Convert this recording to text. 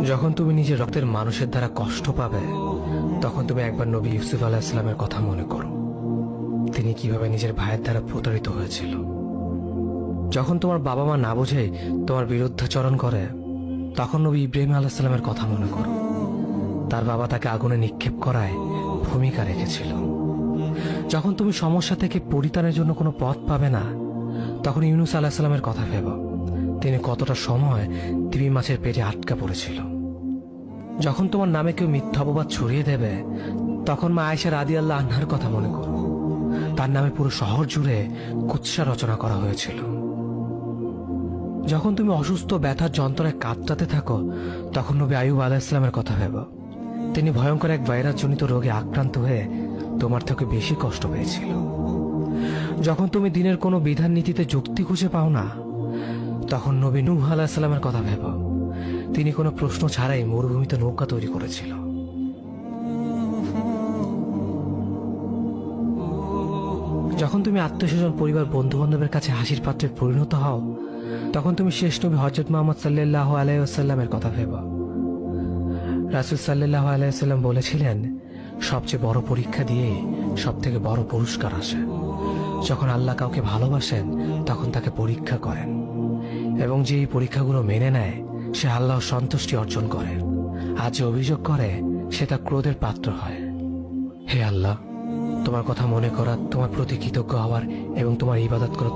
যখন তুমি নিজের রক্তের মানুষের দ্বারা কষ্ট পাবে, তখন তুমি একবার নবী ইউসুফ আলাইহিস সালামের কথা মনে করো। তিনি কিভাবে নিজের ভাইয়ের দ্বারা প্রতারিত হয়েছিল। যখন তোমার বাবা মা না বুঝে তোমার বিরুদ্ধাচরণ করে, তখন নবী ইব্রাহিম আলাইহিস সালামের কথা মনে করো। তার বাবা তাকে আগুনে নিক্ষেপ করায় ভূমিকা রেখেছিল। যখন তুমি সমস্যা থেকে পরিত্রাণের জন্য কোনো পথ পাবে না, তখন ইউনুস আলাইহিস সালামের কথা ভেবো। তিনি কতটা সময় তিমি মাছের পেটে আটকা পড়েছিল। যখন তোমার নামে কেউ মিথ্যা অপবাদ ছড়িয়ে দেবে, তখন মা আয়েশা রাদিয়াল্লাহু আনহার কথা মনে করো। তার নামে পুরো শহর জুড়ে কুৎসা রচনা করা হয়েছিল। যখন তুমি অসুস্থ ব্যথার যন্ত্রণায় কাতরাতে থাকো, তখন নবী আইয়ুব আলাইহিস সালামের কথা ভেবো। তিনি ভয়ঙ্কর এক ভাইরাসজনিত রোগে আক্রান্ত হয়ে তোমার থেকে বেশি কষ্ট পেয়েছিল। যখন তুমি দিনের কোনো বিধান নীতিতে যুক্তি খুঁজে পাও না, তখন নবী নূহ আলাইহিস সালামের কথা ভেবো। তিনি কোনো প্রশ্ন ছাড়াই মরুভূমিতে নৌকা তৈরি করেছিল। যখন তুমি আত্মীয়স্বজন, পরিবার, বন্ধু বান্ধবের কাছে হাসির পাত্রে পরিণত হও, তখন তুমি শেষ নবী হযরত মুহাম্মদ সাল্লাল্লাহু আলাইহি ওয়াসাল্লামের কথা ভেবো। রাসূল সাল্লাল্লাহু আলাইহি ওয়াসাল্লাম বলেছিলেন, সবচেয়ে বড় পরীক্ষা দিয়ে সব থেকে বড় পুরস্কার আসে। যখন আল্লাহ কাউকে ভালোবাসেন, তখন তাকে পরীক্ষা করেন, এবং যে এই পরীক্ষাগুলো মেনে নেয়, সে আল্লাহর সন্তুষ্টি অর্জন করে। আর যে অভিযোগ করে, সে তার ক্রোধের পাত্র হয়। হে আল্লাহ, তোমার কথা মনে করা, তোমার প্রতি কৃতজ্ঞ হওয়ার এবং তোমার ইবাদত করার